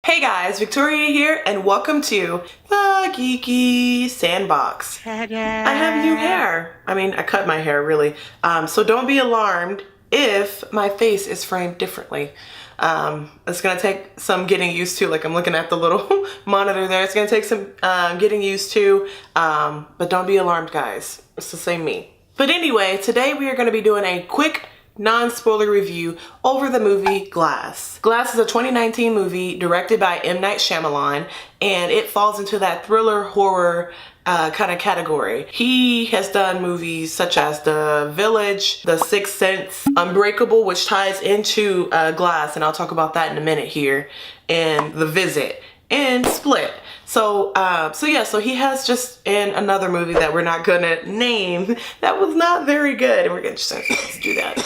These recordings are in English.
Hey guys, Victoria here and welcome to the Geeky Sandbox. I have new hair. I cut my hair really. So don't be alarmed if my face is framed differently. It's gonna take some getting used to, like I'm looking at the little monitor there. It's gonna take some getting used to, but don't be alarmed guys. It's the same me. But anyway, today we are gonna be doing a quick non-spoiler review over the movie Glass. Glass is a 2019 movie directed by M. Night Shyamalan, and it falls into that thriller horror kind of category. He has done movies such as The Village, The Sixth Sense, Unbreakable, which ties into Glass, and I'll talk about that in a minute here, and The Visit, and Split. So he has just in another movie that we're not gonna name that was not very good, and we're gonna just do that.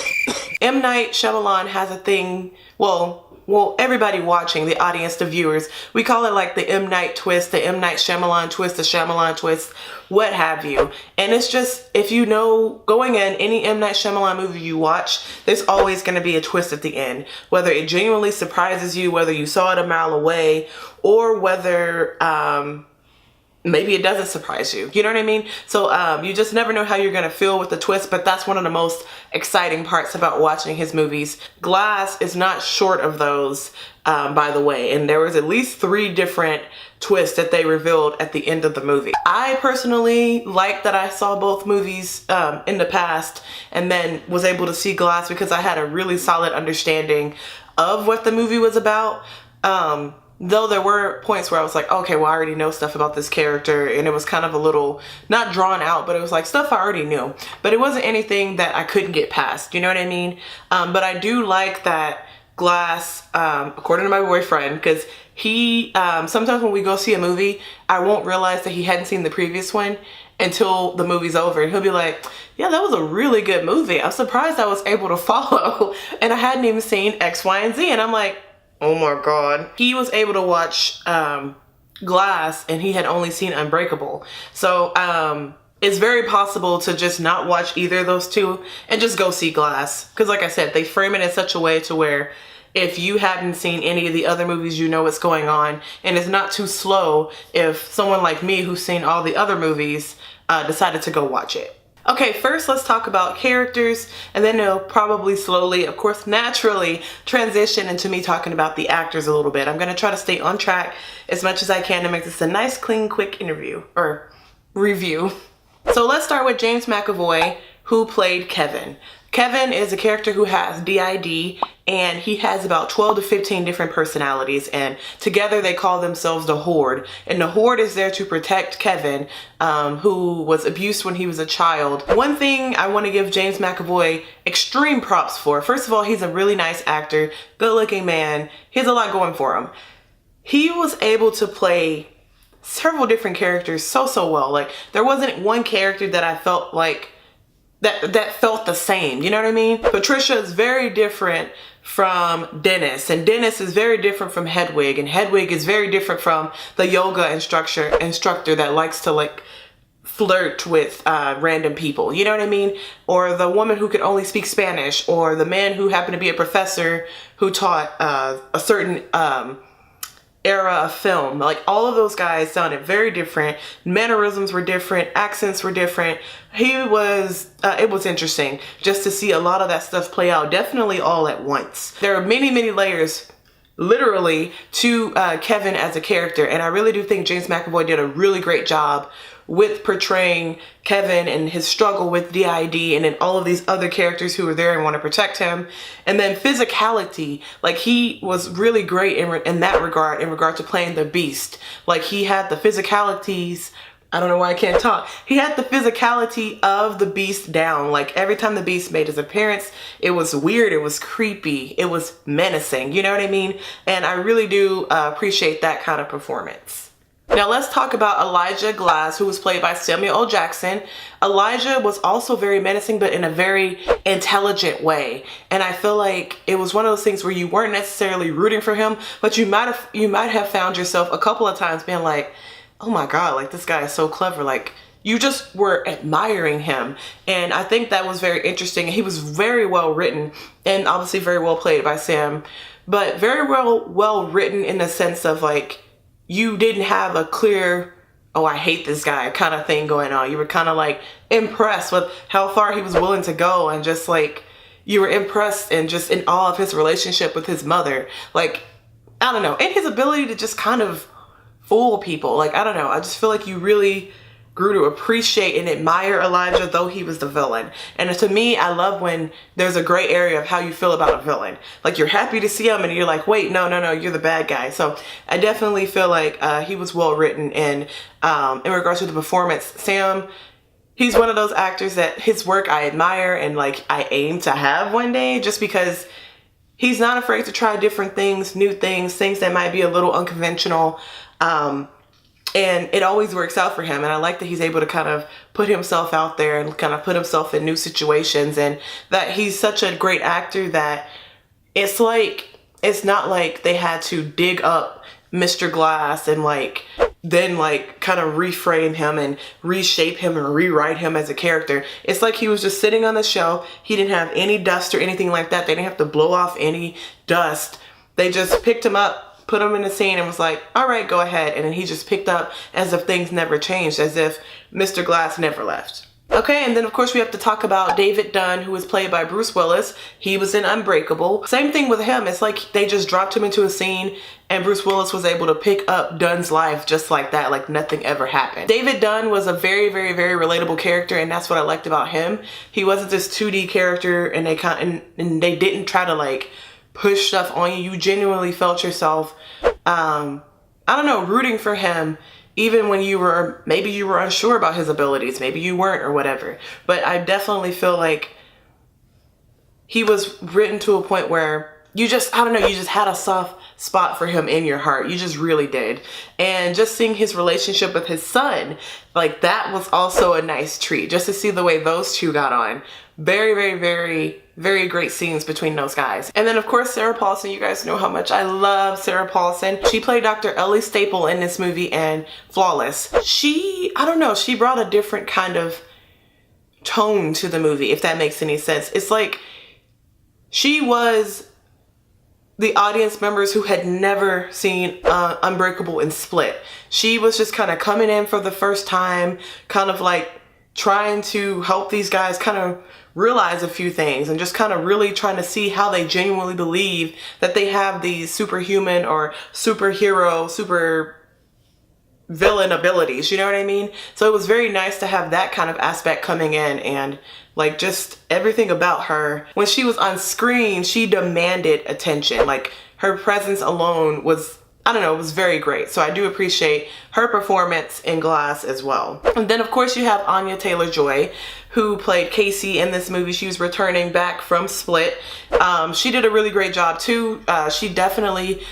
M. Night Shyamalan has a thing, well, everybody watching, the audience, the viewers, we call it like the M. Night twist, the M. Night Shyamalan twist, the Shyamalan twist, what have you. And it's just, if you know, going in any M. Night Shyamalan movie you watch, there's always going to be a twist at the end. Whether it genuinely surprises you, whether you saw it a mile away, or whether maybe it doesn't surprise you. You know what I mean? So you just never know how you're going to feel with the twist, but that's one of the most exciting parts about watching his movies. Glass is not short of those, by the way, and there was at least 3 different twists that they revealed at the end of the movie. I personally like that I saw both movies in the past and then was able to see Glass because I had a really solid understanding of what the movie was about. Though there were points where I was like, okay, well, I already know stuff about this character, and it was kind of a little, not drawn out, but it was like stuff I already knew. But it wasn't anything that I couldn't get past, you know what I mean? But I do like that Glass, according to my boyfriend, because he, sometimes when we go see a movie, I won't realize that he hadn't seen the previous one until the movie's over, and he'll be like, yeah, that was a really good movie. I'm surprised I was able to follow, and I hadn't even seen X, Y, and Z, and I'm like, oh my God. He was able to watch Glass and he had only seen Unbreakable. So it's very possible to just not watch either of those two and just go see Glass. Because like I said, they frame it in such a way to where if you haven't seen any of the other movies, you know what's going on. And it's not too slow if someone like me who's seen all the other movies decided to go watch it. Okay, first let's talk about characters, and then it'll probably slowly, of course, naturally transition into me talking about the actors a little bit. I'm gonna try to stay on track as much as I can to make this a nice, clean, quick interview, or review. So let's start with James McAvoy, who played Kevin. Kevin is a character who has DID, and he has about 12 to 15 different personalities, and together they call themselves the Horde. And the Horde is there to protect Kevin, who was abused when he was a child. One thing I want to give James McAvoy extreme props for, first of all, he's a really nice actor, good looking man, he has a lot going for him. He was able to play several different characters so well. Like, there wasn't one character that I felt like that felt the same, you know what I mean? Patricia is very different from Dennis, and Dennis is very different from Hedwig, and Hedwig is very different from the yoga instructor that likes to like flirt with random people, you know what I mean? Or the woman who could only speak Spanish, or the man who happened to be a professor who taught a certain era of film. Like, all of those guys sounded very different. Mannerisms were different, accents were different. It was interesting just to see a lot of that stuff play out, definitely all at once. There are many layers literally to Kevin as a character, and I really do think James McAvoy did a really great job with portraying Kevin and his struggle with DID, and then all of these other characters who were there and want to protect him. And then physicality, like, he was really great in that regard, in regard to playing the Beast. Like, he had the physicalities, I don't know why I can't talk. He had the physicality of the Beast down. Like, every time the Beast made his appearance, it was weird, it was creepy, it was menacing, you know what I mean? And I really do appreciate that kind of performance. Now let's talk about Elijah Glass, who was played by Samuel L. Jackson. Elijah was also very menacing, but in a very intelligent way. And I feel like it was one of those things where you weren't necessarily rooting for him, but you might have found yourself a couple of times being like, oh my God, like, this guy is so clever. Like, you just were admiring him. And I think that was very interesting. He was very well written and obviously very well played by Sam but very well written in the sense of like, you didn't have a clear, oh, I hate this guy kind of thing going on. You were kind of like impressed with how far he was willing to go, and just like, you were impressed and just in awe of his relationship with his mother. Like, I don't know, and his ability to just kind of fool people. Like, I don't know, I just feel like you really grew to appreciate and admire Elijah, though he was the villain. And to me, I love when there's a gray area of how you feel about a villain. Like, you're happy to see him and you're like, wait, no, you're the bad guy. So I definitely feel like he was well written. And in regards to the performance, Sam, he's one of those actors that his work I admire and like I aim to have one day, just because he's not afraid to try different things, new things, things that might be a little unconventional. And it always works out for him. And I like that he's able to kind of put himself out there and kind of put himself in new situations, and that he's such a great actor that it's like, it's not like they had to dig up Mr. Glass and like, then like kind of reframe him and reshape him and rewrite him as a character. It's like he was just sitting on the show. He didn't have any dust or anything like that. They didn't have to blow off any dust. They just picked him up, put him in the scene, and was like, all right, go ahead. And then he just picked up as if things never changed, as if Mr. Glass never left. Okay, and then of course we have to talk about David Dunn, who was played by Bruce Willis. He was in Unbreakable. Same thing with him. It's like they just dropped him into a scene and Bruce Willis was able to pick up Dunn's life just like that, like nothing ever happened. David Dunn was a very relatable character, and that's what I liked about him. He wasn't this 2D character, and they didn't try to like push stuff on you. You genuinely felt yourself, I don't know, rooting for him, even when maybe you were unsure about his abilities, maybe you weren't or whatever. But I definitely feel like he was written to a point where you just, I don't know, you just had a soft spot for him in your heart. You just really did. And just seeing his relationship with his son, like that was also a nice treat, just to see the way those two got on. Very great scenes between those guys. And then of course Sarah Paulson, you guys know how much I love Sarah Paulson. She played Dr. Ellie Staple in this movie and Flawless. I don't know, she brought a different kind of tone to the movie, if that makes any sense. It's like she was the audience members who had never seen Unbreakable and Split. She was just kind of coming in for the first time, kind of like trying to help these guys kind of realize a few things, and just kind of really trying to see how they genuinely believe that they have these superhuman or superhero, super villain abilities, you know what I mean? So it was very nice to have that kind of aspect coming in, and like just everything about her. When she was on screen, she demanded attention. Like her presence alone was, I don't know, it was very great. So I do appreciate her performance in Glass as well. And then of course you have Anya Taylor-Joy, who played Casey in this movie. She was returning back from Split. She did a really great job too. She definitely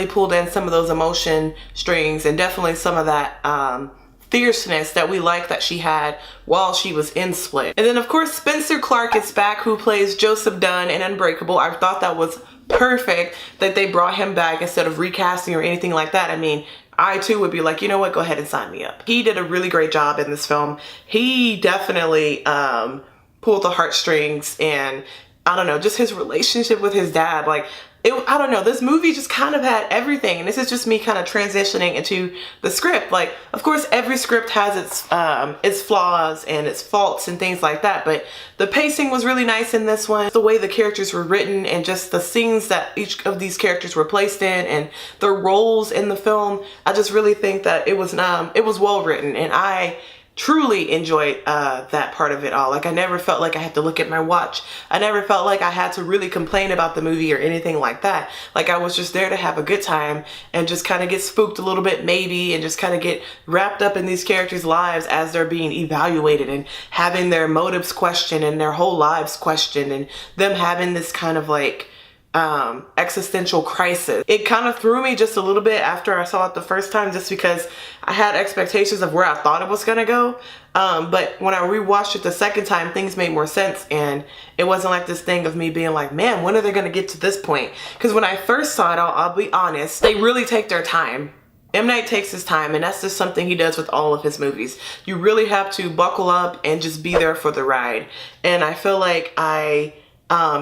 pulled in some of those emotion strings, and definitely some of that fierceness that we like that she had while she was in Split. And then of course Spencer Clark is back, who plays Joseph Dunn in Unbreakable. I thought that was perfect that they brought him back instead of recasting or anything like that. I mean, I too would be like, you know what, go ahead and sign me up. He did a really great job in this film. He definitely pulled the heartstrings, and I don't know, just his relationship with his dad, like I don't know, this movie just kind of had everything. And this is just me kind of transitioning into the script. Like, of course, every script has its flaws and its faults and things like that. But the pacing was really nice in this one. The way the characters were written, and just the scenes that each of these characters were placed in, and their roles in the film, I just really think that it was well written, and I truly enjoyed that part of it all. Like, I never felt like I had to look at my watch. I never felt like I had to really complain about the movie or anything like that. Like, I was just there to have a good time and just kind of get spooked a little bit maybe, and just kind of get wrapped up in these characters' lives as they're being evaluated, and having their motives questioned and their whole lives questioned, and them having this kind of like existential crisis. It kind of threw me just a little bit after I saw it the first time, just because I had expectations of where I thought it was gonna go. But when I rewatched it the second time, things made more sense, and it wasn't like this thing of me being like, man, when are they gonna get to this point? Because when I first saw it, I'll be honest, they really take their time. M. Night takes his time, and that's just something he does with all of his movies. You really have to buckle up and just be there for the ride. And I feel like I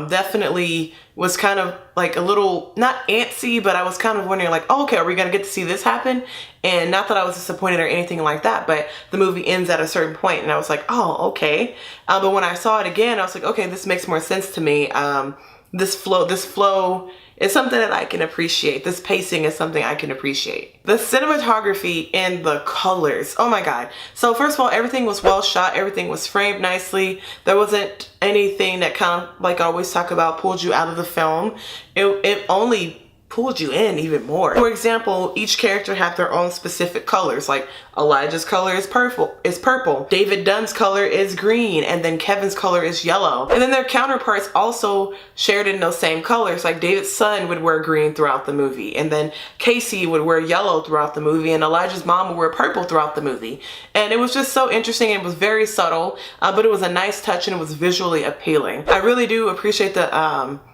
definitely was kind of like a little, not antsy, but I was kind of wondering like, oh, okay, are we gonna get to see this happen? And not that I was disappointed or anything like that, but the movie ends at a certain point and I was like, oh, okay. But when I saw it again, I was like, okay, this makes more sense to me. This flow is something that I can appreciate. This pacing is something I can appreciate. The cinematography and the colors, oh my God. So first of all, everything was well shot. Everything was framed nicely. There wasn't anything that kind of, like I always talk about, pulled you out of the film. It only pulled you in even more. For example, each character had their own specific colors. Like Elijah's color is purple. David Dunn's color is green, and then Kevin's color is yellow. And then their counterparts also shared in those same colors. Like David's son would wear green throughout the movie, and then Casey would wear yellow throughout the movie, and Elijah's mom would wear purple throughout the movie. And it was just so interesting. It was very subtle, but it was a nice touch and it was visually appealing. I really do appreciate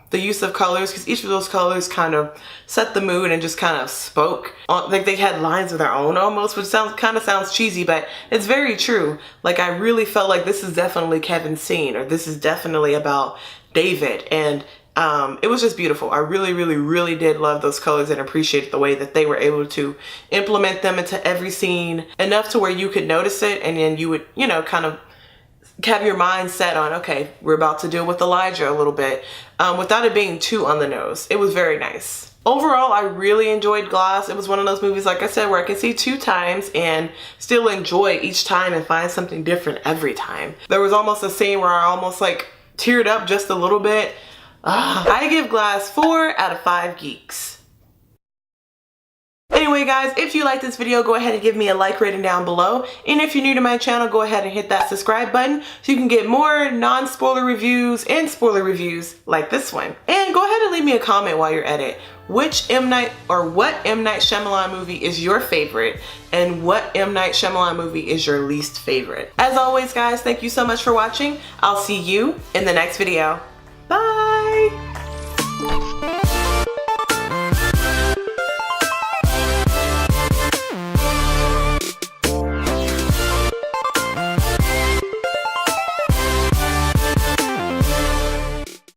the use of colors, because each of those colors kind of set the mood and just kind of spoke. Like they had lines of their own almost, which kind of sounds cheesy, but it's very true. Like I really felt like this is definitely Kevin's scene, or this is definitely about David. And it was just beautiful. I really, really, really did love those colors and appreciate the way that they were able to implement them into every scene enough to where you could notice it, and then you would, you know, kind of have your mind set on, okay, we're about to deal with Elijah a little bit, without it being too on the nose. It was very nice. Overall, I really enjoyed Glass. It was one of those movies, like I said, where I can see 2 times and still enjoy each time and find something different every time. There was almost a scene where I almost like teared up just a little bit. I give Glass 4 out of 5 geeks. Anyway guys, if you like this video, go ahead and give me a like rating down below. And if you're new to my channel, go ahead and hit that subscribe button so you can get more non-spoiler reviews and spoiler reviews like this one. And go ahead and leave me a comment while you're at it. What M. Night Shyamalan movie is your favorite, and what M. Night Shyamalan movie is your least favorite? As always guys, thank you so much for watching. I'll see you in the next video.